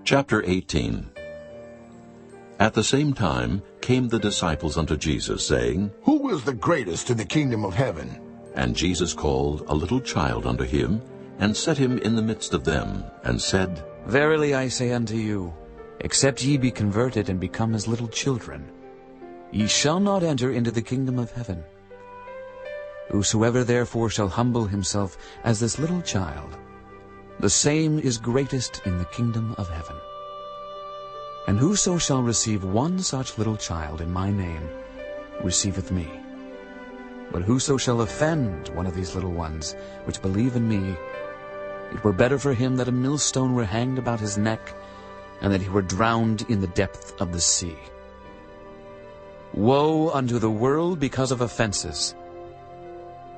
Chapter 18. At the same time came the disciples unto Jesus, saying, Who is the greatest in the kingdom of heaven? And Jesus called a little child unto him, and set him in the midst of them, and said, Verily I say unto you, except ye be converted and become as little children, ye shall not enter into the kingdom of heaven. Whosoever therefore shall humble himself as this little child, the same is greatest in the kingdom of heaven. And whoso shall receive one such little child in my name receiveth me. But whoso shall offend one of these little ones which believe in me, it were better for him that a millstone were hanged about his neck, and that he were drowned in the depth of the sea. Woe unto the world because of offenses!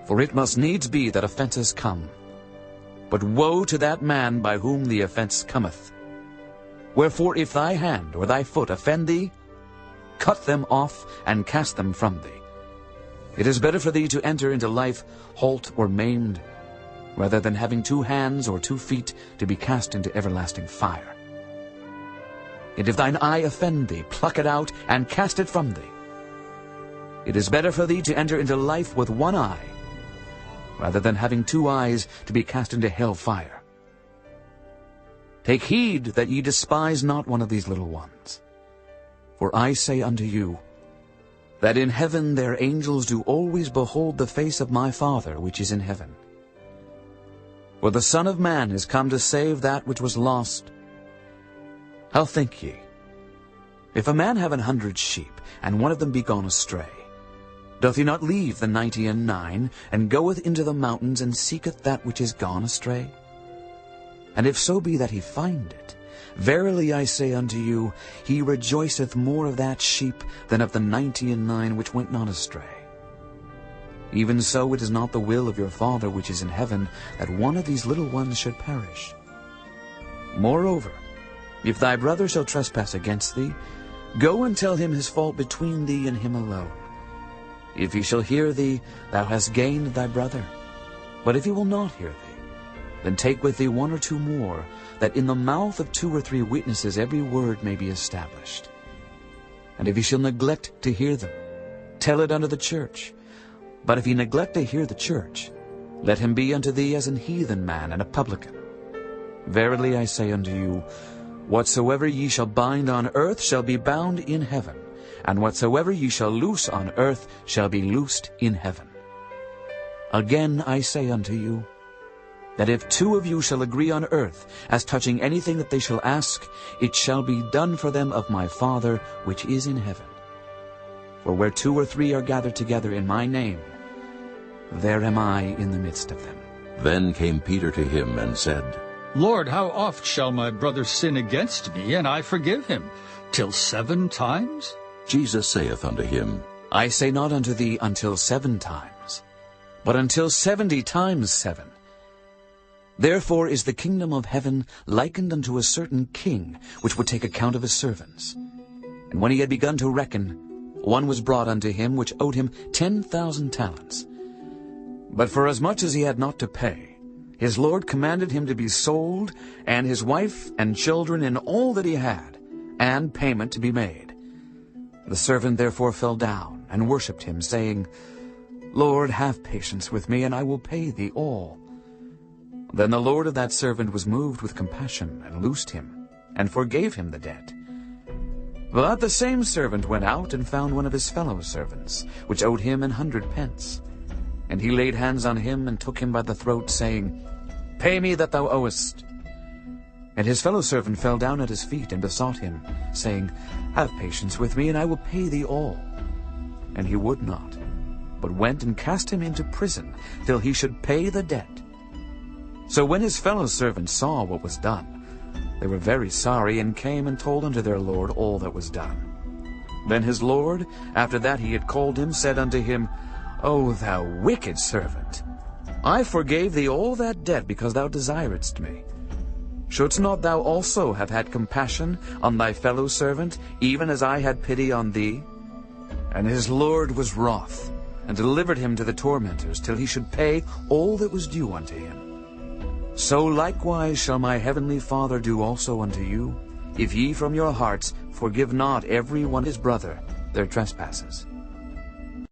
For it must needs be that offenses come. But woe to that man by whom the offense cometh. Wherefore if thy hand or thy foot offend thee, cut them off and cast them from thee. It is better for thee to enter into life halt or maimed, rather than having 2 hands or 2 feet to be cast into everlasting fire. And if thine eye offend thee, pluck it out and cast it from thee. It is better for thee to enter into life with 1 eye, rather than having 2 eyes to be cast into hell fire. Take heed that ye despise not one of these little ones. For I say unto you, that in heaven their angels do always behold the face of my Father which is in heaven. For the Son of Man is come to save that which was lost. How think ye? If a man have 100 sheep, and one of them be gone astray, doth he not leave the 99, and goeth into the mountains, and seeketh that which is gone astray? And if so be that he find it, verily I say unto you, he rejoiceth more of that sheep than of the 99 which went not astray. Even so it is not the will of your Father which is in heaven, that one of these little ones should perish. Moreover, if thy brother shall trespass against thee, go and tell him his fault between thee and him alone. If he shall hear thee, thou hast gained thy brother. But if he will not hear thee, then take with thee 1 or 2 more, that in the mouth of 2 or 3 witnesses every word may be established. And if he shall neglect to hear them, tell it unto the church. But if he neglect to hear the church, let him be unto thee as an heathen man and a publican. Verily I say unto you, whatsoever ye shall bind on earth shall be bound in heaven, and whatsoever ye shall loose on earth shall be loosed in heaven. Again I say unto you, that if 2 of you shall agree on earth as touching anything that they shall ask, it shall be done for them of my Father which is in heaven. For where 2 or 3 are gathered together in my name, there am I in the midst of them. Then came Peter to him and said, Lord, how oft shall my brother sin against me, and I forgive him? Till 7 times? Jesus saith unto him, I say not unto thee until 7 times, but until 70 times 7. Therefore is the kingdom of heaven likened unto a certain king, which would take account of his servants. And when he had begun to reckon, one was brought unto him which owed him 10,000 talents. But forasmuch as he had not to pay, his Lord commanded him to be sold, and his wife and children and all that he had, and payment to be made. The servant therefore fell down and worshipped him, saying, Lord, have patience with me, and I will pay thee all. Then the Lord of that servant was moved with compassion, and loosed him, and forgave him the debt. But the same servant went out and found one of his fellow servants, which owed him 100 pence. And he laid hands on him, and took him by the throat, saying, Pay me that thou owest. And his fellow servant fell down at his feet, and besought him, saying, Have patience with me, and I will pay thee all. And he would not, but went and cast him into prison, till he should pay the debt. So when his fellow servants saw what was done, they were very sorry, and came and told unto their lord all that was done. Then his lord, after that he had called him, said unto him, O thou wicked servant, I forgave thee all that debt, because thou desiredst me. Shouldst not thou also have had compassion on thy fellow servant, even as I had pity on thee? And his lord was wroth, and delivered him to the tormentors, till he should pay all that was due unto him. So likewise shall my heavenly Father do also unto you, if ye from your hearts forgive not every one his brother their trespasses.